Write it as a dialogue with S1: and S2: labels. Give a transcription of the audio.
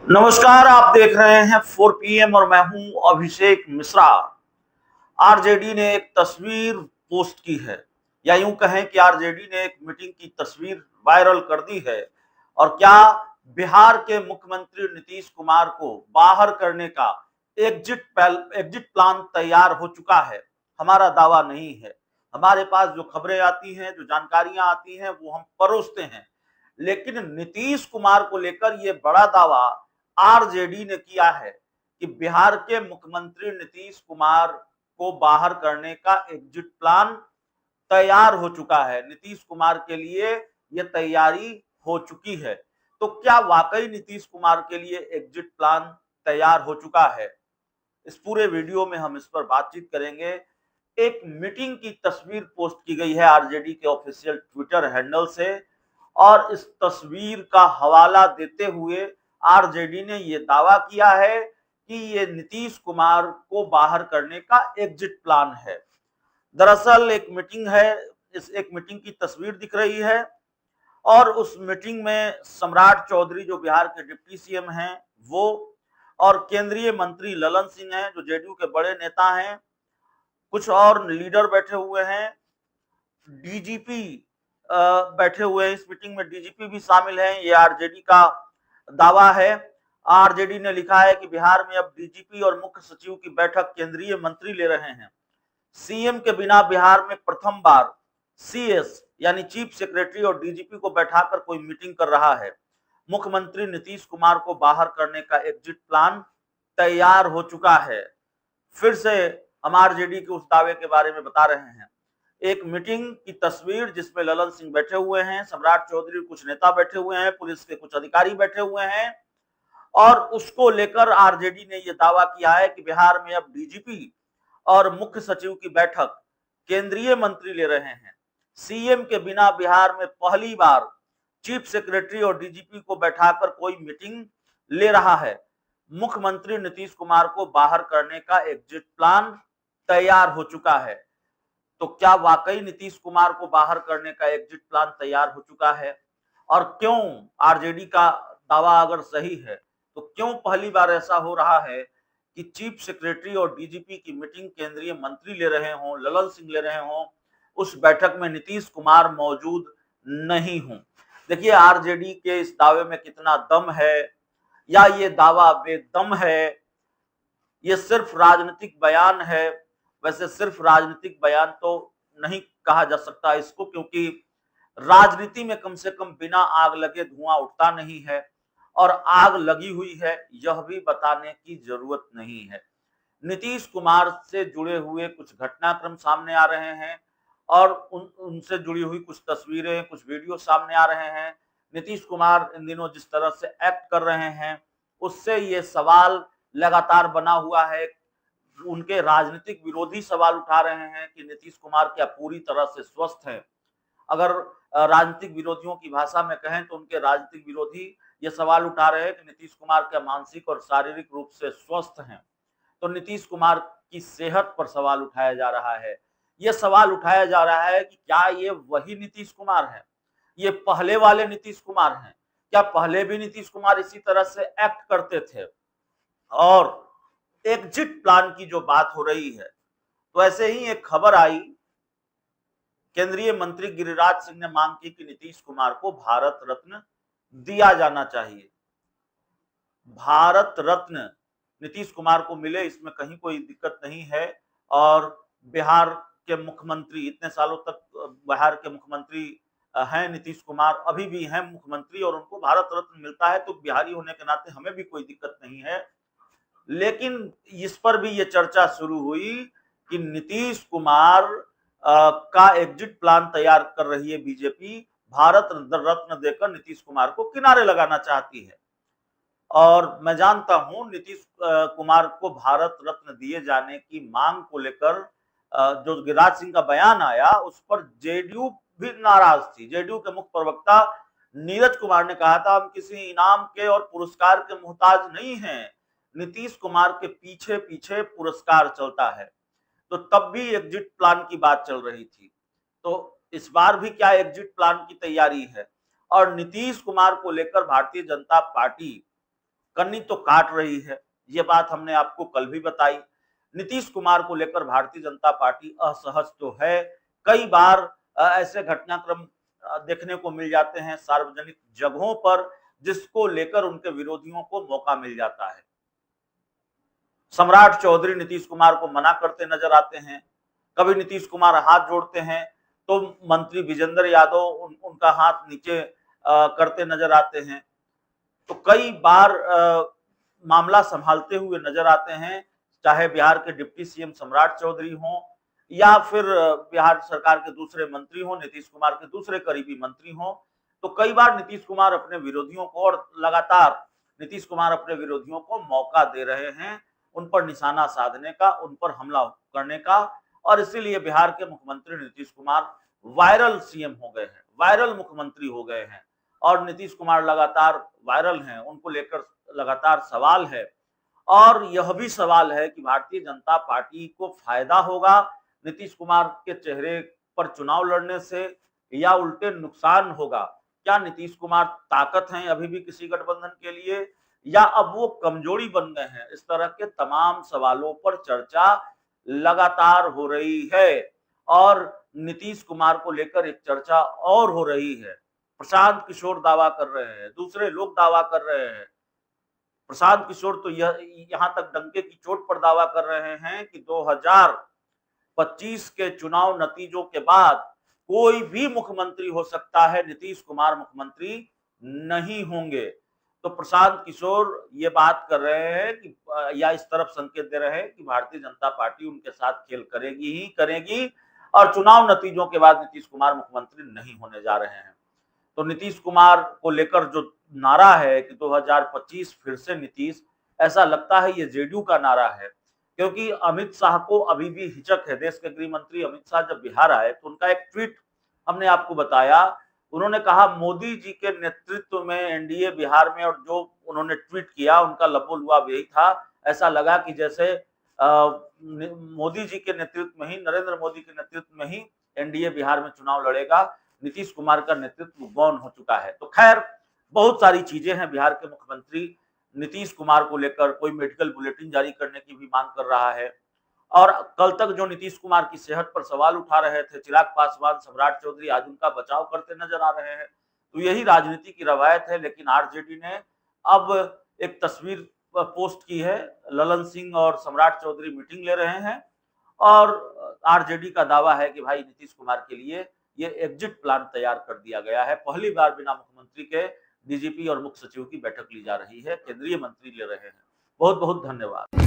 S1: नमस्कार, आप देख रहे हैं 4 PM और मैं हूं अभिषेक मिश्रा। आरजेडी ने एक तस्वीर पोस्ट की है, या यूं कहें कि आरजेडी ने एक मीटिंग की तस्वीर वायरल कर दी है। और क्या बिहार के मुख्यमंत्री नीतीश कुमार को बाहर करने का एग्जिट प्लान तैयार हो चुका है? हमारा दावा नहीं है। हमारे पास जो खबरें आती हैं, जो जानकारियां आती हैं, वो हम परोसते हैं। लेकिन नीतीश कुमार को लेकर यह बड़ा दावा आरजेडी ने किया है कि बिहार के मुख्यमंत्री नीतीश कुमार को बाहर करने का एग्जिट प्लान तैयार हो चुका है। नीतीश कुमार के लिए यह तैयारी हो चुकी है। तो क्या वाकई नीतीश कुमार के लिए एग्जिट प्लान तैयार हो चुका है? इस पूरे वीडियो में हम इस पर बातचीत करेंगे। एक मीटिंग की तस्वीर पोस्ट की गई है आरजेडी के ऑफिशियल ट्विटर हैंडल से, और इस तस्वीर का हवाला देते हुए आरजेडी ने यह दावा किया है कि ये नीतीश कुमार को बाहर करने का एग्जिट प्लान है। दरअसल एक मीटिंग है, इस एक मीटिंग की तस्वीर दिख रही है, और उस मीटिंग में सम्राट चौधरी जो बिहार के डिप्टी सीएम हैं वो, और केंद्रीय मंत्री ललन सिंह हैं जो जेडीयू के बड़े नेता हैं, कुछ और लीडर बैठे हुए हैं, डीजीपी बैठे हुए हैं। इस मीटिंग में डीजीपी भी शामिल हैं, ये आरजेडी का दावा है। आरजेडी ने लिखा है कि बिहार में अब डीजीपी और मुख्य सचिव की बैठक केंद्रीय मंत्री ले रहे हैं। सीएम के बिना बिहार में प्रथम बार सीएस यानी चीफ सेक्रेटरी और डीजीपी को बैठाकर कोई मीटिंग कर रहा है। मुख्यमंत्री नीतीश कुमार को बाहर करने का एग्जिट प्लान तैयार हो चुका है। फिर से हम आरजेडी के उस दावे के बारे में बता रहे हैं। एक मीटिंग की तस्वीर जिसमें ललन सिंह बैठे हुए हैं, सम्राट चौधरी, कुछ नेता बैठे हुए हैं, पुलिस के कुछ अधिकारी बैठे हुए हैं, और उसको लेकर आरजेडी ने यह दावा किया है कि बिहार में अब डीजीपी और मुख्य सचिव की बैठक केंद्रीय मंत्री ले रहे हैं। सीएम के बिना बिहार में पहली बार चीफ सेक्रेटरी और डीजीपी को बैठाकर कोई मीटिंग ले रहा है। मुख्यमंत्री नीतीश कुमार को बाहर करने का एग्जिट प्लान तैयार हो चुका है। तो क्या वाकई नीतीश कुमार को बाहर करने का एग्जिट प्लान तैयार हो चुका है? और क्यों आरजेडी का दावा अगर सही है तो क्यों पहली बार ऐसा हो रहा है कि चीफ सेक्रेटरी और डीजीपी की मीटिंग केंद्रीय मंत्री ले रहे हों, ललन सिंह ले रहे हों, उस बैठक में नीतीश कुमार मौजूद नहीं हों? देखिए, आरजेडी के इस दावे में कितना दम है, या ये दावा बेदम है, ये सिर्फ राजनीतिक बयान है। वैसे सिर्फ राजनीतिक बयान तो नहीं कहा जा सकता इसको, क्योंकि राजनीति में कम से कम बिना आग लगे धुआं उठता नहीं है, और आग लगी हुई है यह भी बताने की जरूरत नहीं है। नीतीश कुमार से जुड़े हुए कुछ घटनाक्रम सामने आ रहे हैं, और उनसे जुड़ी हुई कुछ तस्वीरें, कुछ वीडियो सामने आ रहे हैं। नीतीश कुमार इन दिनों जिस तरह से एक्ट कर रहे हैं, उससे ये सवाल लगातार बना हुआ है। उनके राजनीतिक विरोधी सवाल उठा रहे हैं कि नीतीश कुमार क्या पूरी तरह से स्वस्थ हैं। अगर राजनीतिक विरोधियों की भाषा में कहें तो उनके राजनीतिक विरोधी ये सवाल उठा रहे हैं कि नीतीश कुमार क्या मानसिक और शारीरिक रूप से स्वस्थ हैं। तो नीतीश कुमार की सेहत पर सवाल उठाया जा रहा है। ये सवाल उठाया जा रहा है कि क्या ये वही नीतीश कुमार है, ये पहले वाले नीतीश कुमार हैं? क्या पहले भी नीतीश कुमार इसी तरह से एक्ट करते थे? और एग्जिट प्लान की जो बात हो रही है, तो ऐसे ही एक खबर आई, केंद्रीय मंत्री गिरिराज सिंह ने मांग की कि नीतीश कुमार को भारत रत्न दिया जाना चाहिए। भारत रत्न नीतीश कुमार को मिले, इसमें कहीं कोई दिक्कत नहीं है। और बिहार के मुख्यमंत्री, इतने सालों तक बिहार के मुख्यमंत्री हैं नीतीश कुमार, अभी भी हैं मुख्यमंत्री, और उनको भारत रत्न मिलता है तो बिहारी होने के नाते हमें भी कोई दिक्कत नहीं है। लेकिन इस पर भी ये चर्चा शुरू हुई कि नीतीश कुमार का एग्जिट प्लान तैयार कर रही है बीजेपी, भारत रत्न देकर नीतीश कुमार को किनारे लगाना चाहती है। और मैं जानता हूं नीतीश कुमार को भारत रत्न दिए जाने की मांग को लेकर जो गिरिराज सिंह का बयान आया, उस पर जेडीयू भी नाराज थी। जेडीयू के मुख्य प्रवक्ता नीरज कुमार ने कहा था, हम किसी इनाम के और पुरस्कार के मोहताज नहीं हैं, नीतीश कुमार के पीछे पीछे पुरस्कार चलता है। तो तब भी एग्जिट प्लान की बात चल रही थी। तो इस बार भी क्या एग्जिट प्लान की तैयारी है? और नीतीश कुमार को लेकर भारतीय जनता पार्टी कन्नी तो काट रही है। ये बात हमने आपको कल भी बताई। नीतीश कुमार को लेकर भारतीय जनता पार्टी असहज तो है। कई बार ऐसे घटनाक्रम देखने को मिल जाते हैं सार्वजनिक जगहों पर, जिसको लेकर उनके विरोधियों को मौका मिल जाता है। सम्राट चौधरी नीतीश कुमार को मना करते नजर आते हैं। कभी नीतीश कुमार हाथ जोड़ते हैं तो मंत्री विजेंद्र यादव उनका हाथ नीचे करते नजर आते हैं। तो कई बार मामला संभालते हुए नजर आते हैं, चाहे बिहार के डिप्टी सीएम सम्राट चौधरी हों या फिर बिहार सरकार के दूसरे मंत्री हों, नीतीश कुमार के दूसरे करीबी मंत्री हों। तो कई बार नीतीश कुमार अपने विरोधियों को, और लगातार नीतीश कुमार अपने विरोधियों को मौका दे रहे हैं उन पर निशाना साधने का, उन पर हमला करने का। और इसीलिए बिहार के मुख्यमंत्री नीतीश कुमार वायरल सीएम हो गए हैं, वायरल मुख्यमंत्री हो गए हैं। और नीतीश कुमार लगातार वायरल हैं, उनको लेकर लगातार सवाल है। और यह भी सवाल है कि भारतीय जनता पार्टी को फायदा होगा नीतीश कुमार के चेहरे पर चुनाव लड़ने से, या उल्टे नुकसान होगा। क्या नीतीश कुमार ताकत हैं अभी भी किसी गठबंधन के लिए, या अब वो कमजोरी बन गए हैं? इस तरह के तमाम सवालों पर चर्चा लगातार हो रही है। और नीतीश कुमार को लेकर एक चर्चा और हो रही है। प्रशांत किशोर दावा कर रहे हैं, दूसरे लोग दावा कर रहे हैं। प्रशांत किशोर तो यहां तक डंके की चोट पर दावा कर रहे हैं कि 2025 के चुनाव नतीजों के बाद कोई भी मुख्यमंत्री हो सकता है, नीतीश कुमार मुख्यमंत्री नहीं होंगे। तो प्रशांत किशोर ये बात कर रहे हैं कि, या इस तरफ संकेत दे रहे हैं कि भारतीय जनता पार्टी उनके साथ खेल करेगी ही करेगी, और चुनाव नतीजों के बाद नीतीश कुमार मुख्यमंत्री नहीं होने जा रहे हैं। तो नीतीश कुमार को लेकर जो नारा है कि 2025 फिर से नीतीश, ऐसा लगता है ये जेडीयू का नारा है। क्योंकि अमित शाह को अभी भी हिचक है। देश के गृह मंत्री अमित शाह जब बिहार आए तो उनका एक ट्वीट हमने आपको बताया। उन्होंने कहा मोदी जी के नेतृत्व में एनडीए बिहार में, और जो उन्होंने ट्वीट किया उनका लबोलुआब यही था। ऐसा लगा कि जैसे मोदी जी के नेतृत्व में ही, नरेंद्र मोदी के नेतृत्व में ही एनडीए बिहार में चुनाव लड़ेगा। नीतीश कुमार का नेतृत्व गौण हो चुका है। तो खैर, बहुत सारी चीजें हैं। बिहार के मुख्यमंत्री नीतीश कुमार को लेकर कोई मेडिकल बुलेटिन जारी करने की भी मांग कर रहा है। और कल तक जो नीतीश कुमार की सेहत पर सवाल उठा रहे थे चिराग पासवान, सम्राट चौधरी, आज उनका बचाव करते नजर आ रहे हैं। तो यही राजनीति की रवायत है। लेकिन आरजेडी ने अब एक तस्वीर पोस्ट की है। ललन सिंह और सम्राट चौधरी मीटिंग ले रहे हैं, और आरजेडी का दावा है कि भाई नीतीश कुमार के लिए ये एग्जिट प्लान तैयार कर दिया गया है। पहली बार बिना मुख्यमंत्री के डीजीपी और मुख्य सचिव की बैठक ली जा रही है, केंद्रीय मंत्री ले रहे हैं। बहुत बहुत धन्यवाद।